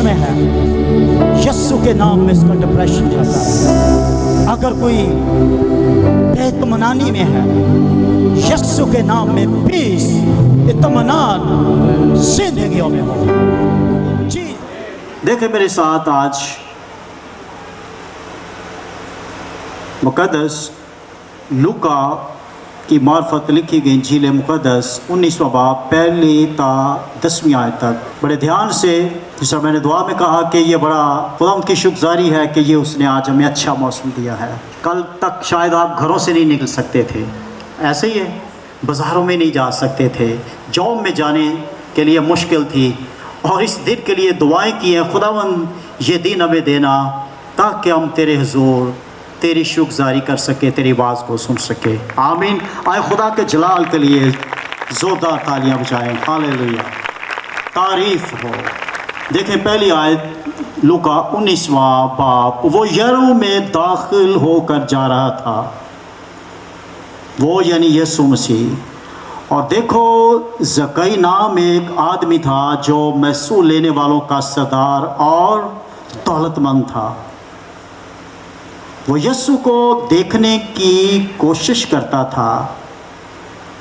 میں ہے, یسوع کے نام میں اس کا ڈپریشن جاتا ہے. اگر کوئی بے اطمینانی میں ہے, یسوع کے نام میں پیس, اطمینان زندگیوں میں ہو. جی دیکھیں میرے ساتھ آج مقدس لوکا کی معرفت لکھی گئی انجیل مقدس 19واں باب 1 تا 10 آیت تک بڑے دھیان سے, جیسا میں نے دعا میں کہا کہ یہ بڑا خدا کی شکرگزاری ہے کہ یہ اس نے آج ہمیں اچھا موسم دیا ہے. کل تک شاید آپ گھروں سے نہیں نکل سکتے تھے, ایسے ہی ہے, بازاروں میں نہیں جا سکتے تھے, جاب میں جانے کے لیے مشکل تھی, اور اس دن کے لیے دعائیں کی ہیں خداوند یہ دن ہمیں دینا تاکہ ہم تیرے حضور تیری شکرگزاری کر سکے, تیری آواز کو سن سکے. آمین. آئے خدا کے جلال کے لیے زوردار تالیاں بجائیں. ہاللیلویا, تعریف ہو. دیکھیں پہلی آیت لوکا 19واں باب. وہ یرو میں داخل ہو کر جا رہا تھا, وہ یعنی یسوع مسیح, اور دیکھو زکئی نام ایک آدمی تھا جو محصول لینے والوں کا سردار اور دولت مند تھا. وہ یسوع کو دیکھنے کی کوشش کرتا تھا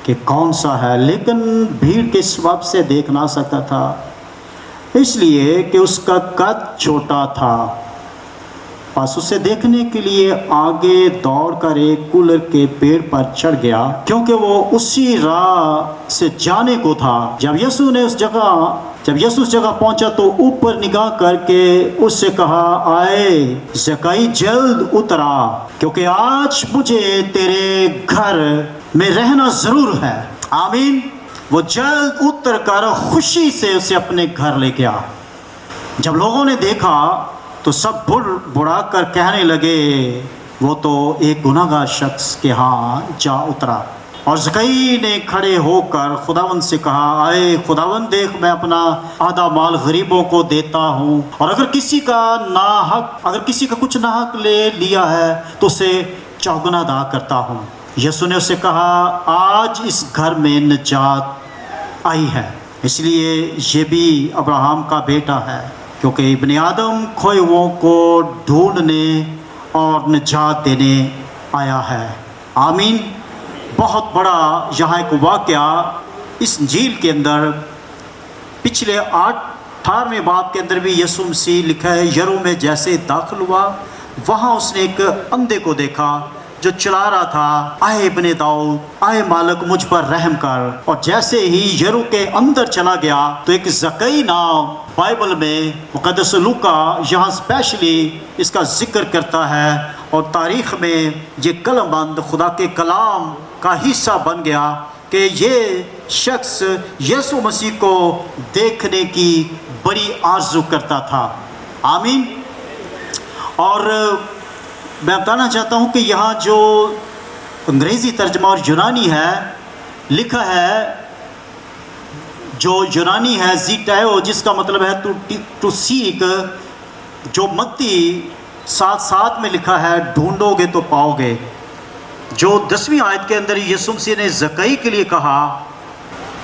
کہ کون سا ہے, لیکن بھیڑ کے سبب سے دیکھ نہ سکتا تھا, اس لیے کہ اس کا قد چھوٹا تھا. بس اسے دیکھنے کے لیے آگے دوڑ کر ایک کولر کے پیڑ پر چڑھ گیا, کیونکہ وہ اسی راہ سے جانے کو تھا. جب یسوع اس جگہ پہنچا تو اوپر نگاہ کر کے اس سے کہا, آئے زکئی جلد اترا, کیونکہ آج مجھے تیرے گھر میں رہنا ضرور ہے. آمین. وہ جلد اتر کر خوشی سے اسے اپنے گھر لے گیا. جب لوگوں نے دیکھا تو سب بڑھا کر کہنے لگے, وہ تو ایک گناہگار شخص کے ہاں جا اترا. اور زکئی نے کھڑے ہو کر خداوند سے کہا, آئے خداوند دیکھ, میں اپنا آدھا مال غریبوں کو دیتا ہوں, اور اگر کسی کا کچھ ناحق لے لیا ہے تو اسے چوگنا ادا کرتا ہوں. یسوع نے اسے کہا, آج اس گھر میں نجات آئی ہے, اس لیے یہ بھی ابراہم کا بیٹا ہے, کیونکہ ابن آدم کھوئے ہوئوں کو ڈھونڈنے اور نجات دینے آیا ہے. آمین. بہت بڑا یہاں ایک واقعہ اس انجیل کے اندر پچھلے 18ویں باب کے اندر بھی یسوع مسیح لکھا ہے, یرو میں جیسے داخل ہوا, وہاں اس نے ایک اندھے کو دیکھا جو چلا رہا تھا, آئے ابن داؤد, آئے مالک مجھ پر رحم کر. اور جیسے ہی یرو کے اندر چلا گیا تو ایک زکئی نام بائبل میں مقدس لوکا یہاں اسپیشلی اس کا ذکر کرتا ہے, اور تاریخ میں یہ قلم بند خدا کے کلام کا حصہ بن گیا کہ یہ شخص یسوع مسیح کو دیکھنے کی بڑی آرزو کرتا تھا. آمین. اور میں بتانا چاہتا ہوں کہ یہاں جو انگریزی ترجمہ اور یونانی ہے لکھا ہے, جو یونانی ہے زیٹائیو, جس کا مطلب ہے ٹو سیک, جو متی 7:7 میں لکھا ہے ڈھونڈو گے تو پاؤ گے. جو 10ویں آیت کے اندر یسوع مسیح نے زکئی کے لیے کہا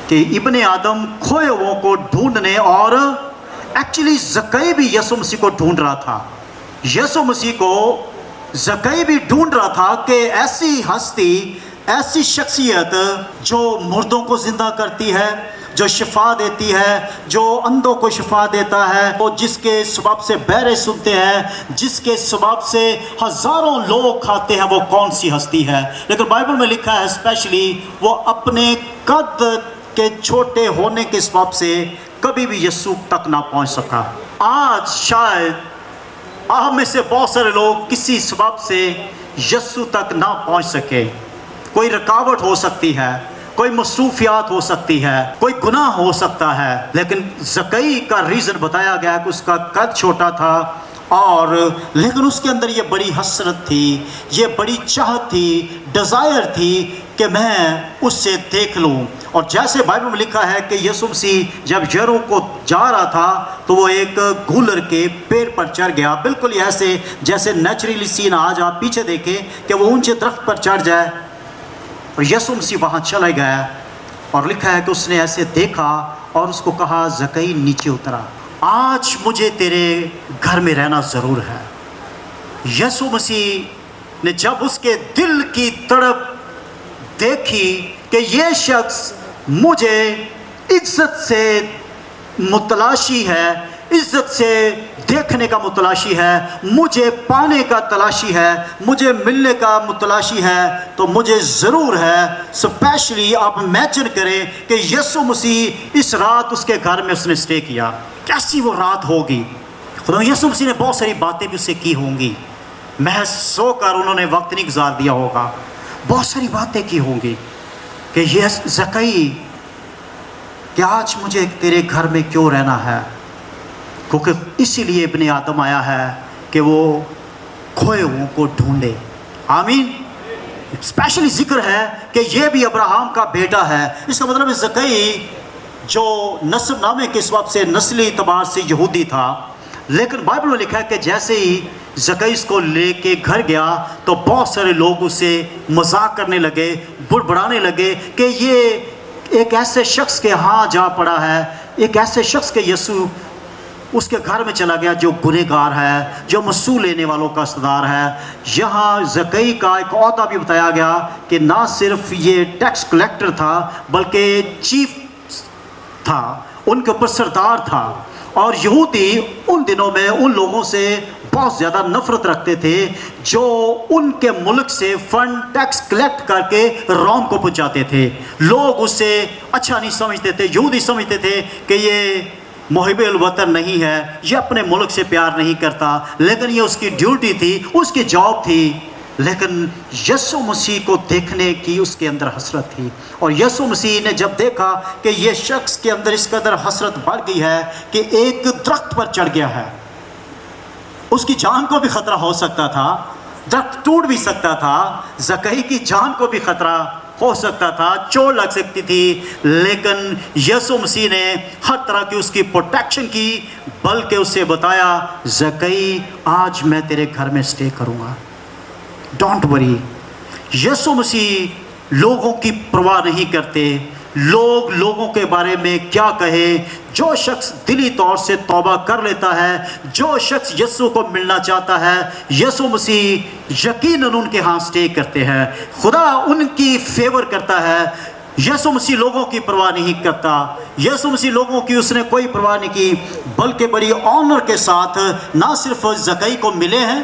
کہ ابن آدم کھوئے ہوئوں کو ڈھونڈنے, اور ایکچولی زکئی بھی یسوع مسیح کو ڈھونڈ رہا تھا. یسوع مسیح کو زکئی بھی ڈھونڈ رہا تھا کہ ایسی ہستی, ایسی شخصیت جو مردوں کو زندہ کرتی ہے, جو شفا دیتی ہے, جو اندھوں کو شفا دیتا ہے, وہ جس کے سبب سے بہرے سنتے ہیں, جس کے سبب سے ہزاروں لوگ کھاتے ہیں, وہ کون سی ہستی ہے. لیکن بائبل میں لکھا ہے اسپیشلی وہ اپنے قد کے چھوٹے ہونے کے سبب سے کبھی بھی یسوع تک نہ پہنچ سکا. آج شاید ہم میں سے بہت سارے لوگ کسی سبب سے یسوع تک نہ پہنچ سکے. کوئی رکاوٹ ہو سکتی ہے, کوئی مصروفیات ہو سکتی ہے, کوئی گناہ ہو سکتا ہے, لیکن زکئی کا ریزن بتایا گیا کہ اس کا قد چھوٹا تھا, اور لیکن اس کے اندر یہ بڑی حسرت تھی, یہ بڑی چاہت تھی, ڈیزائر تھی کہ میں اس سے دیکھ لوں. اور جیسے بائبل میں لکھا ہے کہ یسوع مسیح جب یرو کو جا رہا تھا تو وہ ایک گولر کے پیڑ پر چڑھ گیا, بالکل ایسے جیسے نیچرلی سین آج آپ پیچھے دیکھیں کہ وہ اونچے درخت پر چڑھ جائے, اور یسوع مسیح وہاں چلا گیا, اور لکھا ہے کہ اس نے ایسے دیکھا اور اس کو کہا زکئی نیچے اترا. آج مجھے تیرے گھر میں رہنا ضرور ہے۔ یسوع مسیح نے جب اس کے دل کی تڑپ دیکھی کہ یہ شخص مجھے عزت سے متلاشی ہے، عزت سے دیکھنے کا متلاشی ہے، مجھے پانے کا تلاشی ہے، مجھے ملنے کا متلاشی ہے، تو مجھے ضرور ہے۔ اسپیشلی آپ امیجن کریں کہ یسوع مسیح اس رات اس کے گھر میں اس نے اسٹے کیا، کیسی وہ رات ہوگی۔ خدا یسوع مسیح نے بہت ساری باتیں بھی اس سے کی ہوں گی، محض سو کر انہوں نے وقت نہیں گزار دیا ہوگا، بہت ساری باتیں کی ہوں گی کہ یہ زکئی کہ آج مجھے تیرے گھر میں کیوں رہنا ہے، کیونکہ اسی لیے ابن آدم آیا ہے کہ وہ کھوئے ہوں کو ڈھونڈے۔ آمین۔ اسپیشلی ذکر ہے کہ یہ بھی ابراہم کا بیٹا ہے، اس کا مطلب ہے زکئی جو نسب نامے کے سبب سے نسلی اعتبار سے یہودی تھا، لیکن بائبل میں لکھا ہے کہ جیسے ہی زکئی اس کو لے کے گھر گیا تو بہت سارے لوگ اسے مذاق کرنے لگے، بڑبڑانے لگے کہ یہ ایک ایسے شخص کے ہاں جا پڑا ہے، ایک ایسے شخص کے یسوع اس کے گھر میں چلا گیا جو گنہگار ہے، جو مسئول لینے والوں کا سردار ہے۔ یہاں زکئی کا ایک عہدہ بھی بتایا گیا کہ نہ صرف یہ ٹیکس کلیکٹر تھا بلکہ چیف تھا، ان کے اوپر سردار تھا، اور یہودی ان دنوں میں ان لوگوں سے بہت زیادہ نفرت رکھتے تھے جو ان کے ملک سے فنڈ ٹیکس کلیکٹ کر کے روم کو پہنچاتے تھے۔ لوگ اسے اچھا نہیں سمجھتے تھے، یہودی سمجھتے تھے کہ یہ محب الوطن نہیں ہے، یہ اپنے ملک سے پیار نہیں کرتا، لیکن یہ اس کی ڈیوٹی تھی، اس کی جاب تھی۔ لیکن یسوع مسیح کو دیکھنے کی اس کے اندر حسرت تھی، اور یسوع مسیح نے جب دیکھا کہ یہ شخص کے اندر اس قدر حسرت بڑھ گئی ہے کہ ایک درخت پر چڑھ گیا ہے، اس کی جان کو بھی خطرہ ہو سکتا تھا، درخت ٹوٹ بھی سکتا تھا، زکئی کی جان کو بھی خطرہ ہو سکتا تھا، چوٹ لگ سکتی تھی، لیکن یسوع مسیح نے ہر طرح کی اس کی پروٹیکشن کی، بلکہ اسے بتایا زکئی آج میں تیرے گھر میں اسٹے کروں گا، ڈونٹ وری۔ یسوع مسیح لوگوں کی پرواہ نہیں کرتے، لوگوں کے بارے میں کیا کہے۔ جو شخص دلی طور سے توبہ کر لیتا ہے، جو شخص یسوع کو ملنا چاہتا ہے، یسوع مسیح یقیناً ان کے ہاں اسٹے کرتے ہیں، خدا ان کی فیور کرتا ہے۔ یسوع مسیح لوگوں کی پرواہ نہیں کرتا، یسوع مسیح لوگوں کی اس نے کوئی پرواہ نہیں کی، بلکہ بڑی آنر کے ساتھ نہ صرف زکئی کو ملے ہیں،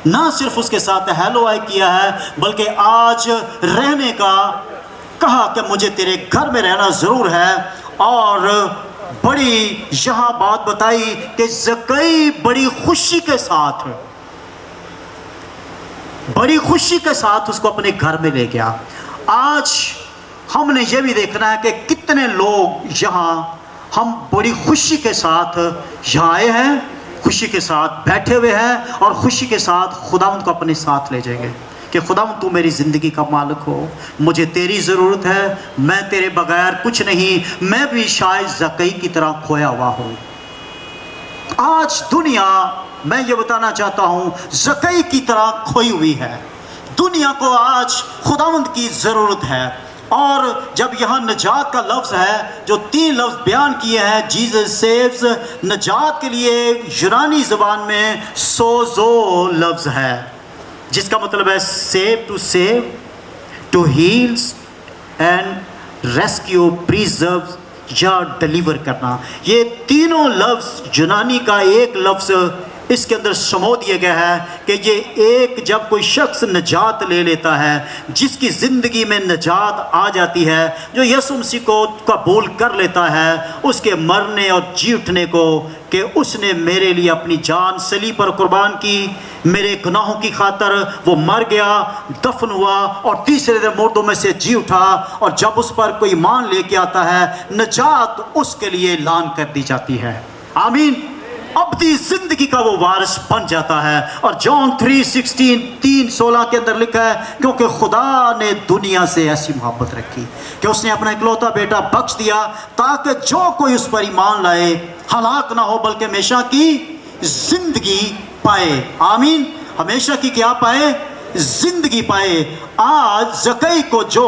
نہ صرف اس کے ساتھ ہیلو آئی کیا ہے، بلکہ آج رہنے کا کہا کہ مجھے تیرے گھر میں رہنا ضرور ہے۔ اور بڑی یہاں بات بتائی کہ زکئی بڑی خوشی کے ساتھ اس کو اپنے گھر میں لے گیا۔ آج ہم نے یہ بھی دیکھنا ہے کہ کتنے لوگ یہاں ہم بڑی خوشی کے ساتھ یہاں آئے ہیں، خوشی کے ساتھ بیٹھے ہوئے ہیں، اور خوشی کے ساتھ خداوند کو اپنے ساتھ لے جائیں گے کہ خداوند تو میری زندگی کا مالک ہو، مجھے تیری ضرورت ہے، میں تیرے بغیر کچھ نہیں، میں بھی شاید زکئی کی طرح کھویا ہوا ہوں۔ آج دنیا، میں یہ بتانا چاہتا ہوں، زکئی کی طرح کھوئی ہوئی ہے۔ دنیا کو آج خداوند کی ضرورت ہے، اور جب یہاں نجات کا لفظ ہے، جو 3 لفظ بیان کیے ہیں، جیزس سیوز، نجات کے لیے یونانی زبان میں سوزو لفظ ہے، جس کا مطلب ہے save, to heals and rescue, preserve یا ڈیلیور کرنا۔ یہ تینوں لفظ یونانی کا ایک لفظ اس کے اندر سمو دیا گیا ہے کہ یہ ایک جب کوئی شخص نجات لے لیتا ہے، جس کی زندگی میں نجات آ جاتی ہے، جو یسوع مسیح کو قبول کر لیتا ہے، اس کے مرنے اور جی اٹھنے کو کہ اس نے میرے لیے اپنی جان صلیب پر قربان کی، میرے گناہوں کی خاطر وہ مر گیا، دفن ہوا، اور تیسرے دن مردوں میں سے جی اٹھا، اور جب اس پر کوئی ایمان لے کے آتا ہے، نجات اس کے لیے اعلان کر دی جاتی ہے۔ آمین۔ ابدی زندگی کا وہ وارث بن جاتا ہے، اور جون 3:16 کے اندر لکھا ہے، کیونکہ خدا نے دنیا سے ایسی محبت رکھی کہ اس نے اپنا اکلوتا بیٹا بخش دیا، تاکہ جو کوئی اس پر ایمان لائے ہلاک نہ ہو بلکہ ہمیشہ کی زندگی پائے۔ آمین۔ ہمیشہ کی کیا پائے؟ زندگی پائے۔ آج زکئی کو جو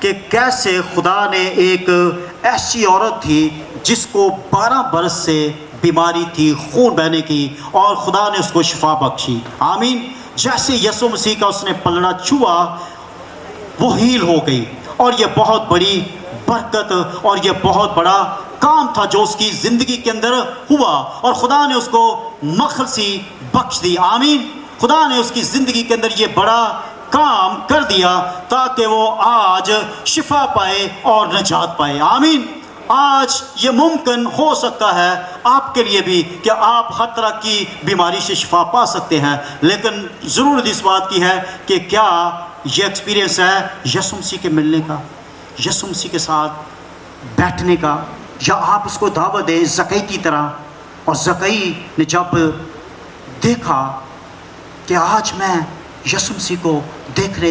کہ کیسے خدا نے ایک ایسی عورت تھی جس کو 12 برس سے بیماری تھی خون بہنے کی، اور خدا نے اس کو شفا بخشی. آمین. جیسے یسوع مسیح کا اس نے پلڑا چھوا وہ ہیل ہو گئی، اور یہ بہت بڑی برکت اور یہ بہت بڑا کام تھا جو اس کی زندگی کے اندر ہوا، اور خدا نے اس کو مخلصی بخش دی. آمین. خدا نے اس کی زندگی کے اندر یہ بڑا کام کر دیا تاکہ وہ آج شفا پائے اور نجات پائے. آمین. آج یہ ممکن ہو سکتا ہے آپ کے لیے بھی کہ آپ ہر طرح کی بیماری سے شفا پا سکتے ہیں، لیکن ضرورت اس بات کی ہے کہ کیا یہ ایکسپیرینس ہے یسوع مسیح کے ملنے کا، یسوع مسیح کے ساتھ بیٹھنے کا، یا آپ اس کو دعوت دیں زکئی کی طرح. اور زکئی نے جب دیکھا کہ آج میں یسوع مسیح کو دیکھنے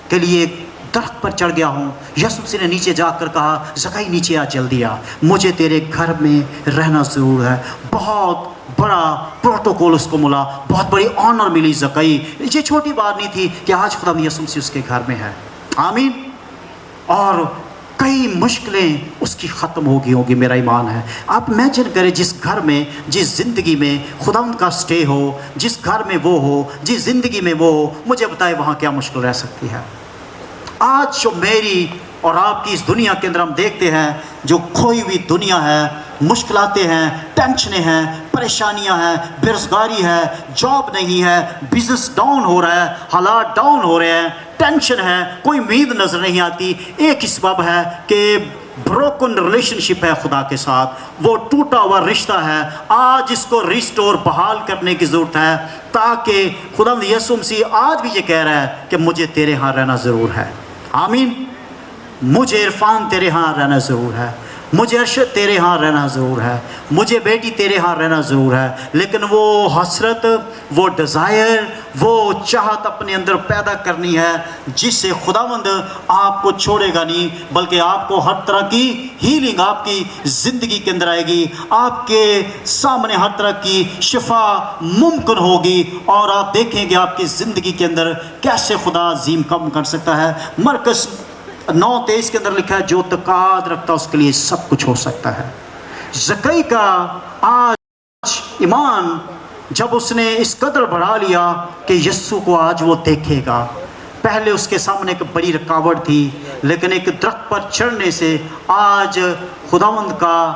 کے لیے درخت پر چڑھ گیا ہوں، یسوع مسیح نے نیچے جا کر کہا زکئی نیچے آ جلدی آ، مجھے تیرے گھر میں رہنا ضرور ہے. بہت بڑا پروٹوکول اس کو ملا، بہت بڑی آنر ملی زکئی. یہ چھوٹی بات نہیں تھی کہ آج خدا یسوع مسیح اس کے گھر میں ہے. آمین. اور کئی مشکلیں اس کی ختم ہوگی میرا ایمان ہے. آپ امیجن کریں جس گھر میں، جس زندگی میں خدا ان کا سٹے ہو، جس گھر میں وہ ہو، جس زندگی میں وہ ہو، مجھے بتائے وہاں کیا مشکل رہ سکتی ہے. آج جو میری اور آپ کی اس دنیا کے اندر ہم دیکھتے ہیں جو کھوئی ہوئی دنیا ہے، مشکلاتیں ہیں، ٹینشنیں ہیں، پریشانیاں ہیں، بے روزگاری ہے، جاب نہیں ہے، بزنس ڈاؤن ہو رہا ہے، حالات ڈاؤن ہو رہے ہیں، ٹینشن ہے، کوئی امید نظر نہیں آتی. ایک سبب ہے کہ بروکن ریلیشن شپ ہے خدا کے ساتھ، وہ ٹوٹا ہوا رشتہ ہے. آج اس کو ریسٹور بحال کرنے کی ضرورت ہے تاکہ خدا یسوع مسیح آج بھی یہ کہہ رہا ہے کہ مجھے تیرے ہاں رہنا ضرور ہے. آمین. مجھے عرفان تیرے ہاں رہنا ضرور ہے، مجھے ارشد تیرے ہاں رہنا ضرور ہے، مجھے بیٹی تیرے ہاں رہنا ضرور ہے. لیکن وہ حسرت، وہ ڈیزائر، وہ چاہت اپنے اندر پیدا کرنی ہے جس سے خداوند آپ کو چھوڑے گا نہیں، بلکہ آپ کو ہر طرح کی ہیلنگ آپ کی زندگی کے اندر آئے گی، آپ کے سامنے ہر طرح کی شفا ممکن ہوگی، اور آپ دیکھیں گے آپ کی زندگی کے اندر کیسے خدا عظیم کام کر سکتا ہے. مرکز 9:23 کے اندر لکھا ہے جو تقاد رکھتا اس کے لیے سب کچھ ہو سکتا ہے. زکئی کا آج ایمان جب اس نے اس قدر بڑھا لیا کہ یسوع کو آج وہ دیکھے گا. پہلے اس کے سامنے ایک بڑی رکاوٹ تھی، لیکن ایک درخت پر چڑھنے سے آج خداوند کا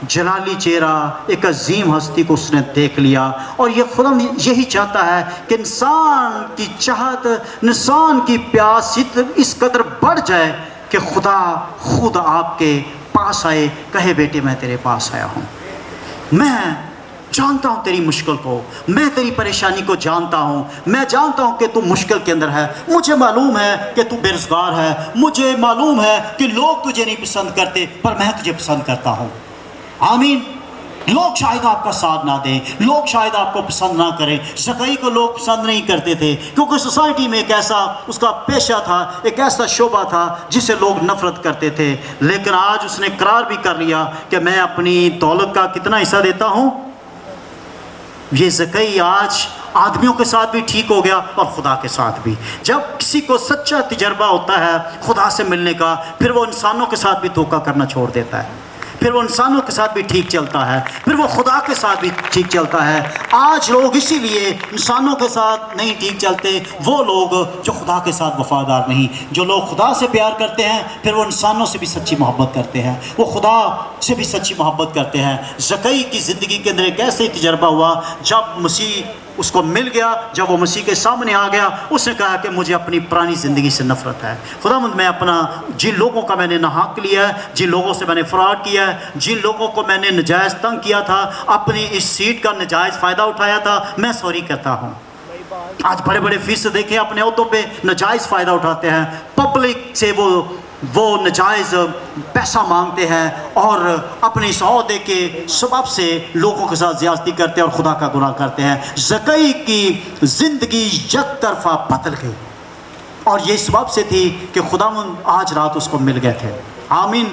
جلالی چہرہ، ایک عظیم ہستی کو اس نے دیکھ لیا. اور یہ خداوند یہی چاہتا ہے کہ انسان کی چاہت، انسان کی پیاس اس قدر بڑھ جائے کہ خدا خود آپ کے پاس آئے، کہے بیٹے میں تیرے پاس آیا ہوں، میں جانتا ہوں تیری مشکل کو، میں تیری پریشانی کو جانتا ہوں، میں جانتا ہوں کہ تو مشکل کے اندر ہے، مجھے معلوم ہے کہ تو بے روزگار ہے، مجھے معلوم ہے کہ لوگ تجھے نہیں پسند کرتے پر میں تجھے پسند کرتا ہوں. آمین. لوگ شاید آپ کا ساتھ نہ دیں، لوگ شاید آپ کو پسند نہ کریں. زکئی کو لوگ پسند نہیں کرتے تھے کیونکہ سوسائٹی میں ایک ایسا اس کا پیشہ تھا، ایک ایسا شعبہ تھا جسے لوگ نفرت کرتے تھے. لیکن آج اس نے قرار بھی کر لیا کہ میں اپنی دولت کا کتنا حصہ دیتا ہوں. یہ زکئی آج آدمیوں کے ساتھ بھی ٹھیک ہو گیا اور خدا کے ساتھ بھی. جب کسی کو سچا تجربہ ہوتا ہے خدا سے ملنے کا، پھر وہ انسانوں کے ساتھ بھی دھوکہ کرنا چھوڑ دیتا ہے، پھر وہ انسانوں کے ساتھ بھی ٹھیک چلتا ہے، پھر وہ خدا کے ساتھ بھی ٹھیک چلتا ہے. آج لوگ اسی لیے انسانوں کے ساتھ نہیں ٹھیک چلتے، وہ لوگ جو خدا کے ساتھ وفادار نہیں. جو لوگ خدا سے پیار کرتے ہیں پھر وہ انسانوں سے بھی سچی محبت کرتے ہیں، وہ خدا سے بھی سچی محبت کرتے ہیں. زکئی کی زندگی کے اندر ایک ایسے تجربہ ہوا جب مسیح اس کو مل گیا، جب وہ مسیح کے سامنے آ گیا، اس نے کہا کہ مجھے اپنی پرانی زندگی سے نفرت ہے. خداوند میں اپنا جن لوگوں کا میں نے ناحق لیا ہے، جن لوگوں سے میں نے فراڈ کیا ہے، جن لوگوں کو میں نے نجائز تنگ کیا تھا، اپنی اس سیٹ کا نجائز فائدہ اٹھایا تھا، میں سوری کرتا ہوں. آج بڑے بڑے فیس دیکھیں اپنے عہدوں پہ نجائز فائدہ اٹھاتے ہیں، پبلک سے وہ نجائز پیسہ مانگتے ہیں اور اپنے اس عہدے کے سبب سے لوگوں کے ساتھ زیادتی کرتے ہیں اور خدا کا گناہ کرتے ہیں. زکئی کی زندگی یک طرفہ بدل گئی اور یہ اس سبب سے تھی کہ خداوند آج رات اس کو مل گئے تھے. آمین.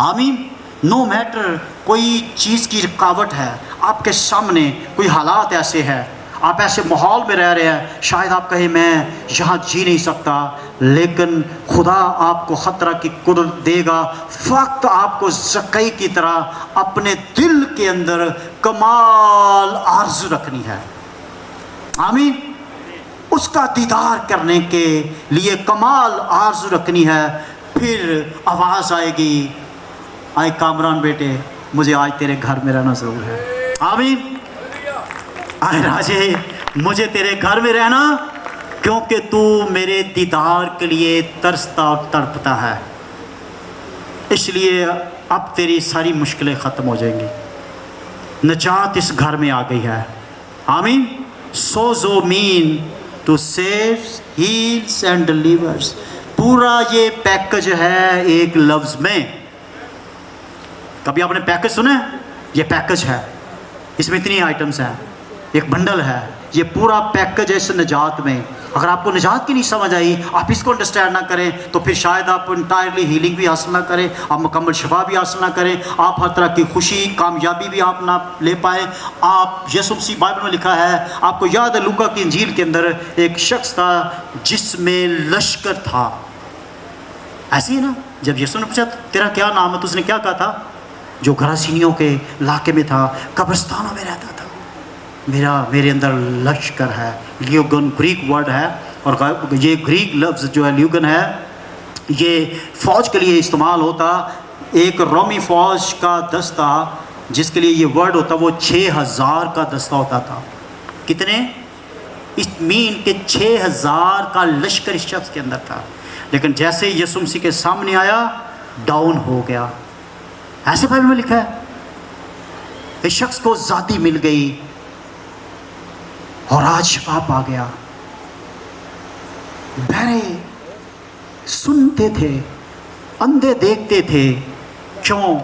آمین. نو میٹر کوئی چیز کی رکاوٹ ہے آپ کے سامنے، کوئی حالات ایسے ہیں، آپ ایسے ماحول میں رہ رہے ہیں، شاید آپ کہیں میں یہاں جی نہیں سکتا، لیکن خدا آپ کو ہر طرح کی قدرت دے گا. فقط آپ کو زکئی کی طرح اپنے دل کے اندر کمال آرزو رکھنی ہے. آمین. اس کا دیدار کرنے کے لیے کمال آرزو رکھنی ہے. پھر آواز آئے گی، آئے کامران بیٹے مجھے آج تیرے گھر میں رہنا ضرور ہے. آمین. آئے راجے مجھے تیرے گھر میں رہنا، کیونکہ تو میرے دیدار کے لیے ترستا اور تڑپتا ہے. اس لیے اب تیری ساری مشکلیں ختم ہو جائیں گی. نجات اس گھر میں آ گئی ہے. آمین. سوزو مین to saves heals and delivers. پورا یہ پیکج ہے ایک لفظ میں. کبھی آپ نے پیکج سنا ہے؟ یہ پیکج ہے، اس میں اتنی آئٹمس ہیں، ایک بنڈل ہے. یہ پورا پیکج ہے اس نجات میں. اگر آپ کو نجات کی نہیں سمجھ آئی، آپ اس کو انڈرسٹینڈ نہ کریں، تو پھر شاید آپ انٹائرلی ہیلنگ بھی حاصل نہ کریں، آپ مکمل شفا بھی حاصل نہ کریں، آپ ہر طرح کی خوشی کامیابی بھی آپ نہ لے پائیں. آپ یسوع مسیح بائبل میں لکھا ہے، آپ کو یاد ہے لوکا کی انجیل کے اندر ایک شخص تھا جس میں لشکر تھا. ایسی ہے نا، جب یسوع نے پوچھا تیرا کیا نام ہے تو اس نے کیا کہا تھا؟ جو گراسینیوں کے علاقے میں تھا، قبرستانوں میں رہتا تھا، میرے اندر لشکر ہے. لیوگن گریک ورڈ ہے، اور یہ گریک لفظ جو ہے لیوگن ہے، یہ فوج کے لیے استعمال ہوتا. ایک رومی فوج کا دستہ جس کے لیے یہ ورڈ ہوتا وہ 6000 کا دستہ ہوتا تھا. کتنے؟ اس مین کے 6000 کا لشکر اس شخص کے اندر تھا. لیکن جیسے یسوع مسیح کے سامنے آیا ڈاؤن ہو گیا. ایسے بائبل میں لکھا ہے. اس شخص کو ذاتی مل گئی اور آج شفا پا گیا. بہرے سنتے تھے، اندھے دیکھتے تھے. کیوں؟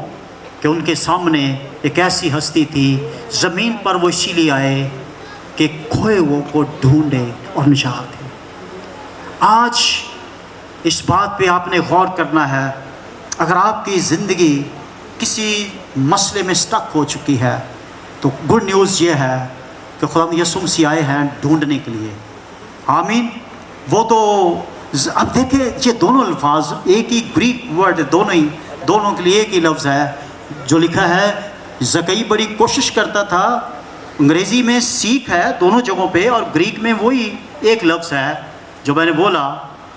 کہ ان کے سامنے ایک ایسی ہستی تھی. زمین پر وہ اسی لیے آئے کہ کھوئے وہ کو ڈھونڈے اور نجات دے. آج اس بات پہ آپ نے غور کرنا ہے. اگر آپ کی زندگی کسی مسئلے میں سٹک ہو چکی ہے تو گڈ نیوز یہ ہے کہ خدا یسوع مسیح آئے ہیں ڈھونڈنے کے لیے. آمین. وہ تو اب دیکھیں یہ دونوں الفاظ ایک ہی گریک ورڈ، دونوں کے لیے ایک ہی لفظ ہے. جو لکھا ہے زکئی بڑی کوشش کرتا تھا. انگریزی میں سیکھ ہے دونوں جگہوں پہ، اور گریک میں وہی ایک لفظ ہے جو میں نے بولا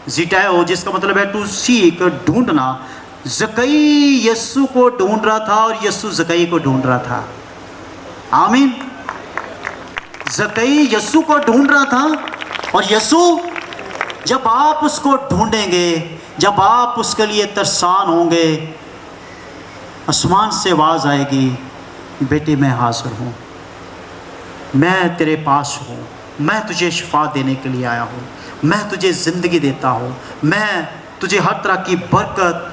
زیٹائو، جس کا مطلب ہے ٹو سیک، ڈھونڈنا. زکئی یسوع کو ڈھونڈ رہا تھا اور یسوع زکئی کو ڈھونڈ رہا تھا. آمین. زکئی یسوع کو ڈھونڈ رہا تھا، اور یسوع جب آپ اس کو ڈھونڈیں گے، جب آپ اس کے لیے ترسان ہوں گے، آسمان سے آواز آئے گی، بیٹے میں حاضر ہوں، میں تیرے پاس ہوں، میں تجھے شفا دینے کے لیے آیا ہوں، میں تجھے زندگی دیتا ہوں، میں تجھے ہر طرح کی برکت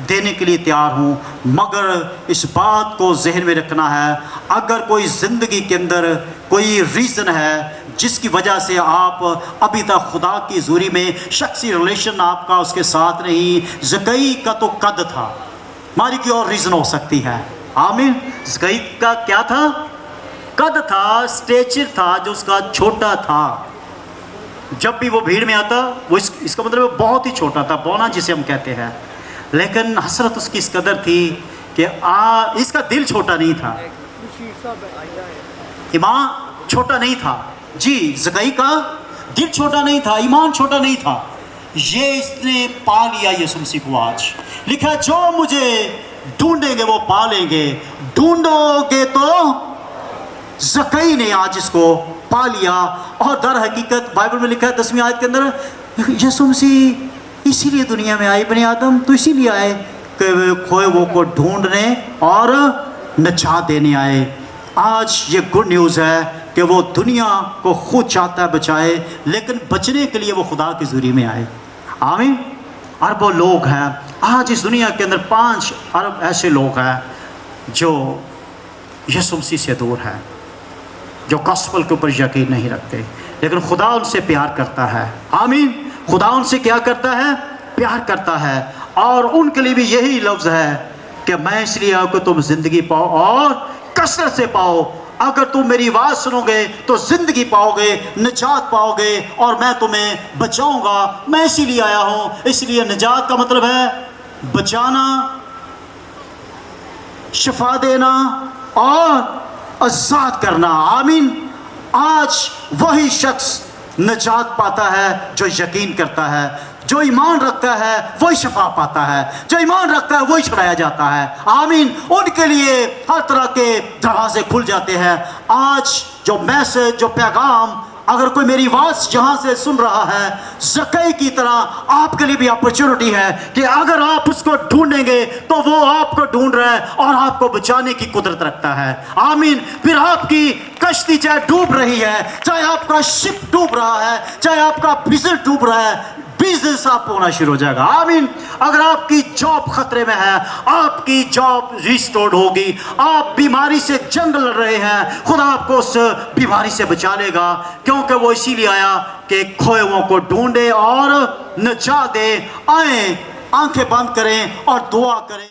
دینے کے لیے تیار ہوں. مگر اس بات کو ذہن میں رکھنا ہے، اگر کوئی زندگی کے اندر کوئی ریزن ہے جس کی وجہ سے آپ ابھی تک خدا کی حضوری میں شخصی ریلیشن آپ کا اس کے ساتھ نہیں. زکئی کا تو قد تھا، ہماری کی اور ریزن ہو سکتی ہے. آمین. زکئی کا کیا تھا؟ قد تھا، اسٹیچر تھا جو اس کا چھوٹا تھا. جب بھی وہ بھیڑ میں آتا وہ اس کا مطلب بہت ہی چھوٹا تھا، بونا جسے ہم کہتے ہیں. لیکن حسرت اس کی اس قدر تھی کہ اس کا دل چھوٹا نہیں تھا، ایمان چھوٹا نہیں تھا. جی زکئی کا دل چھوٹا نہیں تھا، ایمان چھوٹا نہیں تھا. یہ اس نے پا لیا یسوع مسیح کو. آج لکھا جو مجھے ڈھونڈیں گے وہ پا لیں گے. ڈھونڈو گے تو زکئی نے آج اس کو پا لیا. اور در حقیقت بائبل میں لکھا ہے 10ویں آیت کے اندر یسوع مسیح اسی لیے دنیا میں آئے. بنی آدم تو اسی لیے آئے کہ کھوئے وہ کو ڈھونڈنے اور نجات دینے آئے. آج یہ گڈ نیوز ہے کہ وہ دنیا کو خود چاہتا ہے بچائے، لیکن بچنے کے لیے وہ خدا کی حضوری میں آئے. آمین. اربوں لوگ ہیں آج اس دنیا کے اندر، 5 ارب ایسے لوگ ہیں جو یسوع مسیح سے دور ہیں، جو گاسپل کے اوپر یقین نہیں رکھتے، لیکن خدا ان سے پیار کرتا ہے. آمین. خدا ان سے کیا کرتا ہے؟ پیار کرتا ہے. اور ان کے لیے بھی یہی لفظ ہے کہ میں اس لیے آیا کہ تم زندگی پاؤ اور کثرت سے پاؤ. اگر تم میری آواز سنو گے تو زندگی پاؤ گے, نجات پاؤ گے, اور میں تمہیں بچاؤں گا. میں اسی لیے آیا ہوں. اس لیے نجات کا مطلب ہے بچانا, شفا دینا اور آزاد کرنا. آمین. آج وہی شخص نجات پاتا ہے جو یقین کرتا ہے. جو ایمان رکھتا ہے وہی شفا پاتا ہے. جو ایمان رکھتا ہے وہی چھڑایا جاتا ہے. آمین. ان کے لیے ہر طرح کے دروازے کھل جاتے ہیں. آج جو میسج, جو پیغام, اگر کوئی میری آواز یہاں سے سن رہا ہے, زکئی کی طرح آپ کے لیے بھی اپرچونٹی ہے کہ اگر آپ اس کو ڈھونڈیں گے تو وہ آپ کو ڈھونڈ رہا ہے اور آپ کو بچانے کی قدرت رکھتا ہے. آمین. پھر آپ کی کشتی چاہے ڈوب رہی ہے, چاہے آپ کا شپ ڈوب رہا ہے, چاہے آپ کا بزنس ڈوب رہا ہے, بزنس آپ کو ہونا شروع ہو جائے گا. آمین. اگر آپ کی جاب خطرے میں ہے, آپ کی جاب ریسٹورڈ ہوگی. آپ بیماری سے جنگ لڑ رہے ہیں, خدا آپ کو اس بیماری سے بچا لے گا, کیونکہ وہ اسی لیے آیا کہ کھوئے ہوئوں کو ڈھونڈے اور نجات دے. آئیں, آنکھیں بند کریں اور دعا کریں.